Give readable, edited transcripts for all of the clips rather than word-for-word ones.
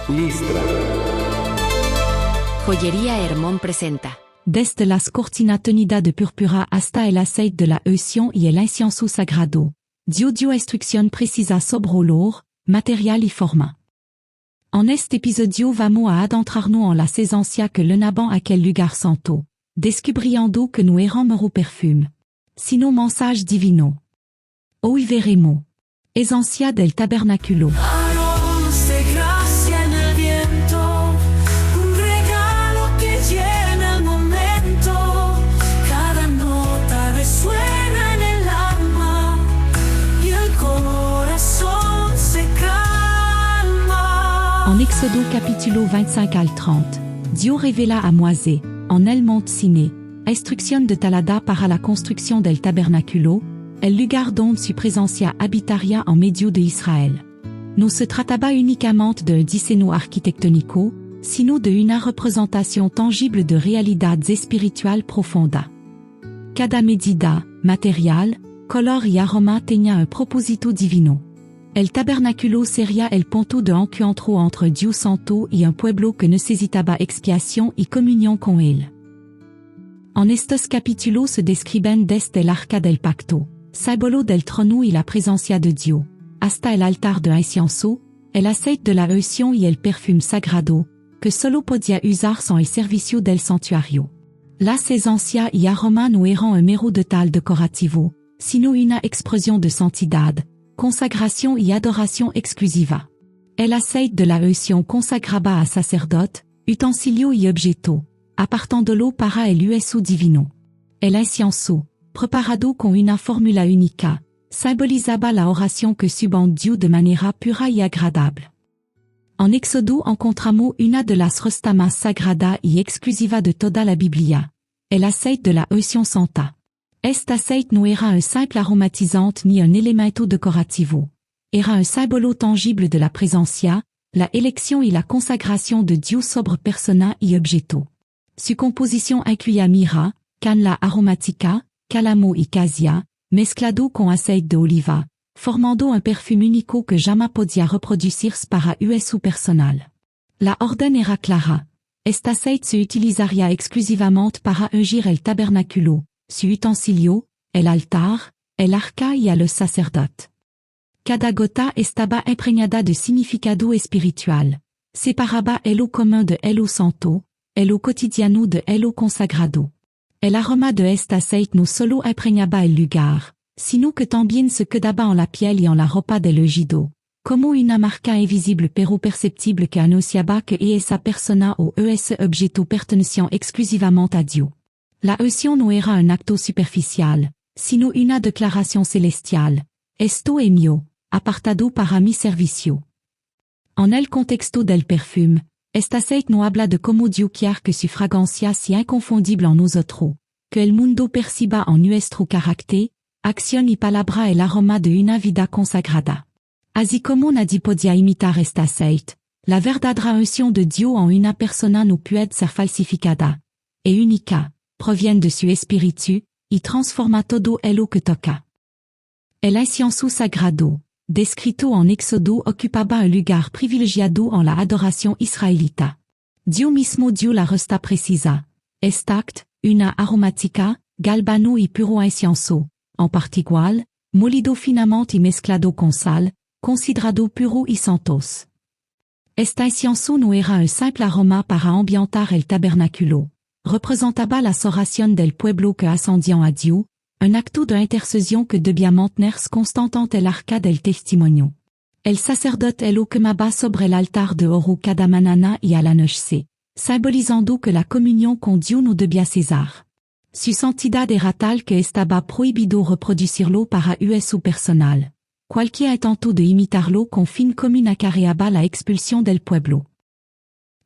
Listra. Joyería Hermón presenta. Desde las cortinas tenidas de púrpura hasta el aceite de la unción y el incienso sagrado. Dios dio instrucción precisa sobre olor, material y forma. En este episodio vamos a adentrarnos en la sesencia que le naban aquel lugar santo, descubriendo que nous éramos au perfume. Sino mensage divino. Hoy veremos. Esencia del tabernáculo. En Exodo capítulo 25 al 30, Dios revela a Moisés, en el monte Siné, instrucción de talada para la construcción del tabernáculo, el lugar donde su presencia habitaría en medio de Israel. No se trataba únicamente d'un diseño arquitectónico, sino de una representación tangible de realidades espirituales profondas. Cada medida, material, color y aroma tenía un propósito divino. El tabernáculo sería el punto de encuentro entre Dios Santo y un pueblo que necesitaba expiación y comunión con él. En estos capítulos se describen desde el arca del pacto, símbolo del trono y la presencia de Dios, hasta el altar de incienso, el aceite de la unción y el perfume sagrado, que solo podía usarse en el servicio del santuario. La esencia y aroma no eran un mero detalle decorativo, sino una expresión de santidad, consagración y adoración exclusiva. El aceite de la unción consagraba a sacerdote, utensilio y objeto, apartándolo para el uso divino. El incienso, preparado con una fórmula única, simbolizaba la oración que suban Dios de manera pura y agradable. En Éxodo encontramos una de las restamas sagradas y exclusivas de toda la Biblia, el aceite de la unción santa. Este aceite no era un simple aromatisante ni un elemento decorativo. Era un símbolo tangible de la presencia, la elección y la consagración de Dios sobre persona y objeto. Su composición incluía mirra, canela aromática, cálamo y casia, mezclado con aceite de oliva, formando un perfume único que jamais podía reproducirse para uso personal. La orden era clara. Este aceite se utilizaría exclusivamente para ungir el tabernáculo, su utensilio, el altar, el arca y a los sacerdotes. Cada gota estaba impregnada de significado espiritual. Separaba el común de el santo, el cotidiano de el consagrado. El aroma de este aceite no solo impregnaba el lugar, sino que también se quedaba en la piel y en la ropa del ungido, como una marca invisible pero perceptible que anunciaba que esa persona o ese objeto pertenecían exclusivamente a Dios. La unción no era un acto superficial, sino una declaración celestial. Esto es mío, apartado para mi servicio. En el contexto del perfume, este aceite no habla de cómo Dios quiere que su fragancia sea inconfundible en nosotros, que el mundo perciba en nuestro carácter, acción y palabra el aroma de una vida consagrada. Así como nadie podía imitar este aceite, la verdadera unción de Dios en una persona no puede ser falsificada, es única. Proviene de su espíritu, y transforma todo lo que toca. El incienso sagrado, descrito en Éxodo, ocupaba un lugar privilegiado en la adoración israelita. Dios mismo dio la resta precisa, estact, una aromática, galbano y puro incienso, en particular, molido finamente y mezclado con sal, considerado puro y santos. Este incienso no era un simple aroma para ambientar el tabernáculo. Representaba la oración del pueblo que ascendían a Dios, un acto de intercesión que debía mantenerse constante ante el arca del testimonio. El sacerdote lo quemaba sobre el altar de oro cada mañana y a la noche, simbolizando que la comunión con Dios no debía cesar. Su santidad era tal que estaba prohibido reproducirlo para uso personal. Cualquier intento de imitarlo con fin común acarreaba la expulsión del pueblo.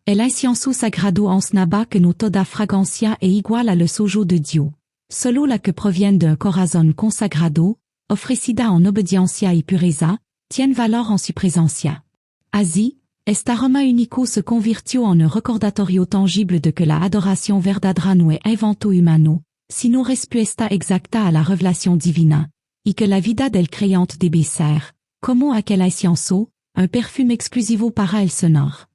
El incienso sagrado enseñaba que no toda fragancia es igual a los ojos de Dios. Solo la que proviene d'un corazón consagrado, ofrecida en obediencia y pureza, tiene valor en su presencia. Así, este aroma único se convirtió en un recordatorio tangible de que la adoración verdadera no es invento humano, sino respuesta exacta a la revelación divina, y que la vida del creyente debe ser, como aquel incienso, un perfume exclusivo para el Señor.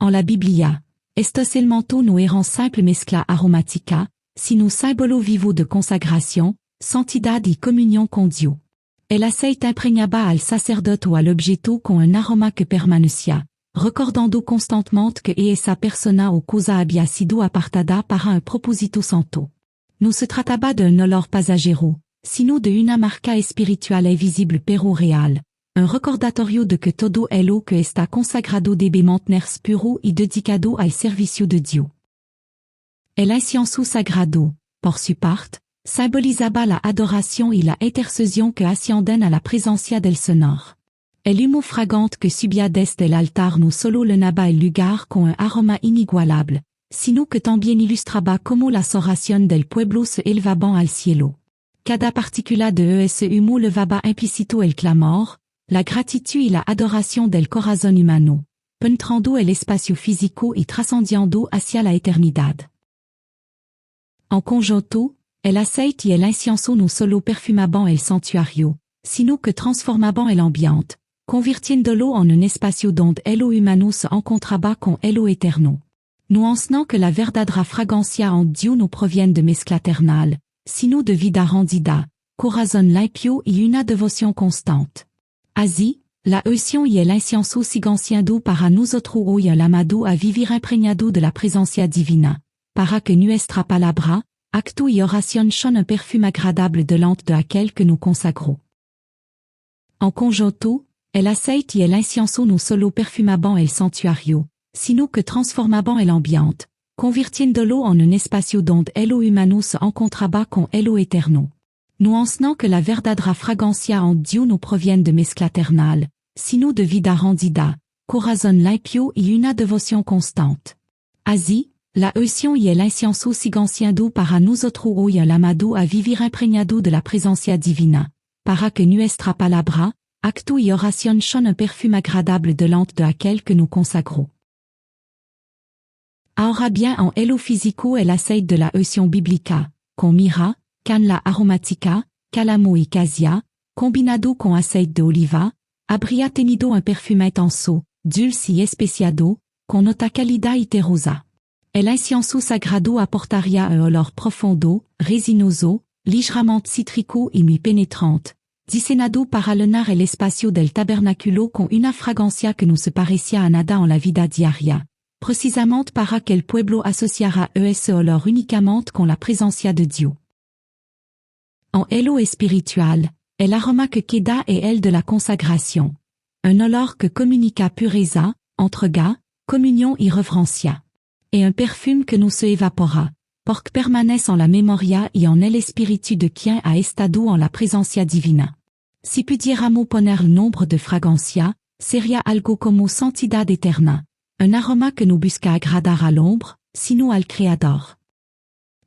En la Biblia, estos elemento no eran simple mezcla aromática, sino símbolo vivo de consagración, santidad y comunión con Dios. El aceite impregnaba al sacerdote o al objeto con un aroma que permanecía, recordando constantemente que esa persona o cosa había sido apartada para un propósito santo. No se trataba de un olor pasajero, sino de una marca espiritual e visible pero real, un recordatorio de que todo lo que está consagrado debe mantenerse puro y dedicado al servicio de Dios. El incienso sagrado, por su parte, simbolizaba la adoración y la intercesión que ascienden a la presencia del Señor. El humo fragante que subía desde el altar no solo llenaba el lugar con un aroma inigualable, sino que también ilustraba cómo las oraciones del pueblo se elevaban al cielo. Cada partícula de ese humo levaba implícito el clamor, la gratitud y la adoración del corazón humano, penetrando el espacio físico y trascendiendo hacia la eternidad. En conjunto, el aceite y el incienso no solo perfumaban el santuario, sino que transformaban el ambiente, convirtiéndolo en un espacio donde el humano se encontraba con el eterno. Nous enseignons que la verdadera fragancia en Dios no proviene de mezcla terrenal, sino de vida rendida, corazón limpio y una devoción constante. Así, la unción y el incienso siguen siendo para nosotros hoy el llamado a vivir impregnado de la presencia divina, para que nuestra palabra, acto y oración son un perfume agradable delante de aquel que nous consagrons. En conjunto, el aceite y el incienso no solo perfumaban el santuario, sino que transformaban el ambiente, convirtiéndolo en un espacio donde el humano se encontraba con el eterno. Nous enseignons que la verdadera fragancia en Dios no proviene de mezcla terrenal, sino de vida rendida, corazón limpio y una devoción constante. Así, la unción y el incienso siguen siendo para nosotros hoy el llamado a vivir impregnado de la presencia divina, para que nuestra palabra, acto y oración son un perfume agradable delante de aquel que nous consagrons. Ahora bien en el físico el aceite de la unción bíblica, con mirra, canela aromática, cálamo y casia, combinado con aceite de oliva, habría tenido un perfume intenso, dulce y especiado, con nota cálida y terrosa. El incienso sagrado aportaría un olor profundo, resinoso, ligeramente cítrico y muy penetrante, diseñado para llenar el espacio del tabernáculo con una fragancia que no se parecía a nada en la vida diaria, precisamente para que el pueblo asociara ese olor únicamente con la presencia de Dios. En el espiritual, el aroma que queda es el de la consagración, un olor que comunica pureza, entrega, comunión y reverencia. Et un perfume que no se evapora, porque permanece en la memoria y en el espíritu de quien ha estado en la presencia divina. Si pudiéramos poner el nombre de fragancia, sería algo como santidad eterna, un aroma que no busca agradar al hombre, sino al Creador.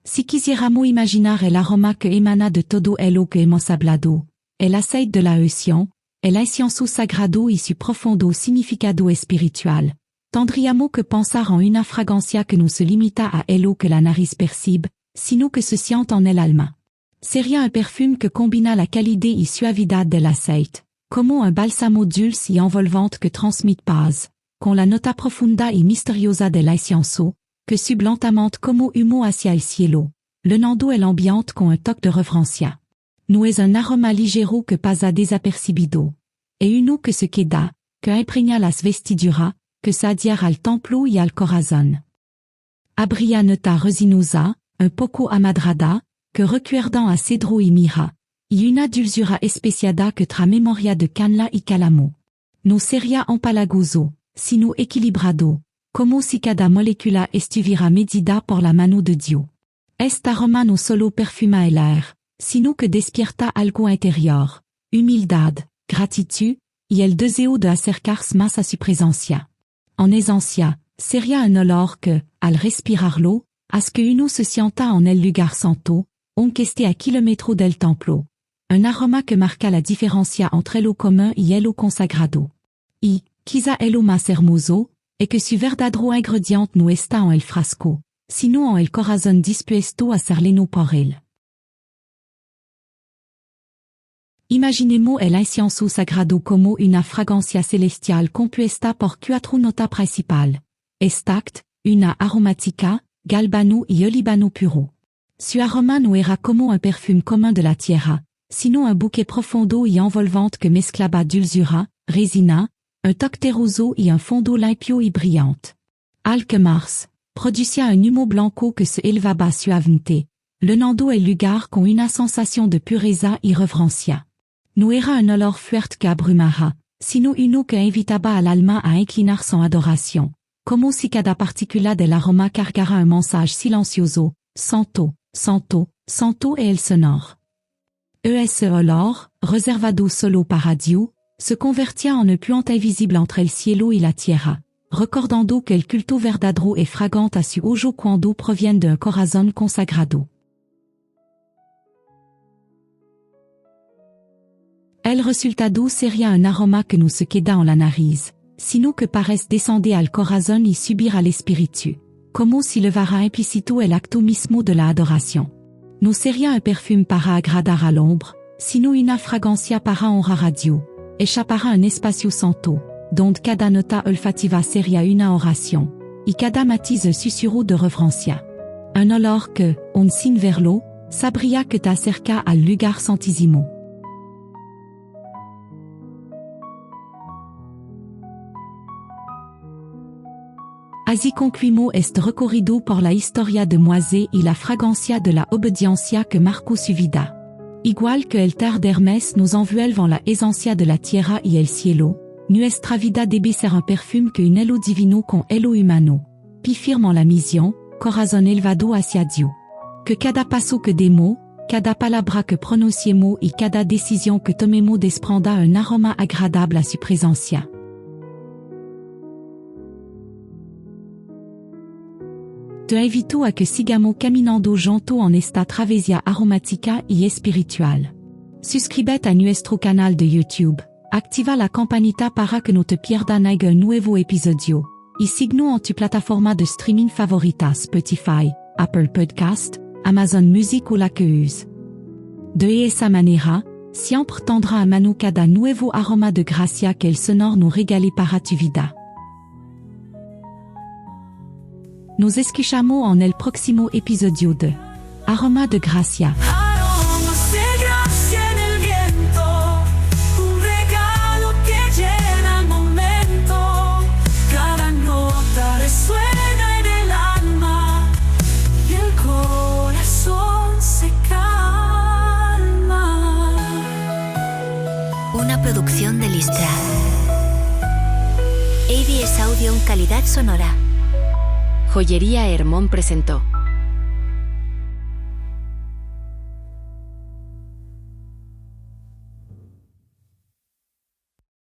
Si quisiéramos imaginar el aroma que emana de todo lo que hemos hablado, el aceite de la unción, el incienso sagrado y su profundo significado espiritual, tendríamos que pensar en una fragancia que no se limita a lo que la nariz percibe, sino que se siente en el alma. Sería un perfume que combina la calidad y suavidad del aceite, como un bálsamo dulce y envolvante que transmite paz, con la nota profunda y misteriosa del incienso, que sube lentamente como humo hacia el cielo, llenando el ambiente con un toque de reverencia. No es un aroma ligero que pasa desapercibido, et uno que se queda, que impregna las vestiduras, que se adhiera al templo y al corazón. Habría nota resinosa, un poco amadrada, que recuerdan a cedro y mirra, y una dulzura especiada que trae memoria de canela y cálamo. No sería empalagoso, sino equilibrado, como si cada molécula estuviera medida por la mano de Dios. Este aroma no solo perfuma el aire, sino que despierta algo interior, humildad, gratitud, y el deseo de acercarse más a su presencia. En esencia, sería un olor que, al respirarlo, hace que uno se sienta en el lugar santo, aunque esté a kilómetros del templo. Un aroma que marca la diferencia entre lo común y lo consagrado. Y, quizá lo más hermoso, es que su verdadero ingrediente no está en el frasco, sino en el corazón dispuesto a serlo por él. Imaginemos el incienso sagrado como una fragancia celestial compuesta por cuatro notas principales: Estact, Una Aromatica, Galbano y Olibano Puro. Su aroma no era como un perfume commun de la tierra, sino un bouquet profundo y envolvante que mezclaba dulzura, resina, un toque terroso y un fondo limpio y brillante. Al que Mars, producia un humo blanco que se elevaba suavemente, llenando el lugar con una sensación de pureza y reverencia. No era un olor fuerte que abrumara, sino uno que invitaba al alma a inclinar son adoración, como si cada partícula del aroma cargara un mensaje silencioso, santo, santo, santo et el sonore. Ese olor, reservado solo para Dios, se convertía en un puente invisible entre el cielo y la tierra, recordando que el culto verdadero y fragante a su ojo cuando proviene d'un corazón consagrado. El resultado sería un aroma que no se queda en la nariz, sino que parece descender al corazón y subir al espíritu, como si levara implícito el acto mismo de la adoración. No sería un perfume para agradar al hombre, sino una fragancia para honrar a Dios, hecha para un espacio santo, donde cada nota olfativa sería una oración, y cada matiz el susurro de reverencia. Un olor que, aun sin verlo, sabría que te acerca al lugar santísimo. Así concluimos este recorrido por la historia de Moisés y la fragancia de la obediencia que marcó su vida. Igual que el ter d'Hermès nos envuelve la esencia de la tierra y el cielo, nuestra vida debe ser un perfume que un elo divino con elo humano, pi firme en la misión, corazón elevado hacia Dios. Que cada paso que demos, cada palabra que pronunciemos y cada décision que tomemos desprenda un aroma agradable a su presencia. Te invito a que sigamos caminando juntos en esta travesía aromática y espiritual. Suscríbete a nuestro canal de YouTube, activa la campanita para que no te pierdas ningún nuevo episodio, y síguenos en tu plataforma de streaming favorita Spotify, Apple Podcast, Amazon Music o la que use. De esa manera, siempre tendrá a mano cada nuevo aroma de gracia que el Señor nos regale para tu vida. Nos escuchamos en el próximo episodio de Aroma de Gracia. Aromas de gracia en el viento, un regalo que llena el momento. Cada nota resuena en el alma y el corazón se calma. Una producción de Listra. ABS Audio en calidad sonora. Joyería Hermón presentó.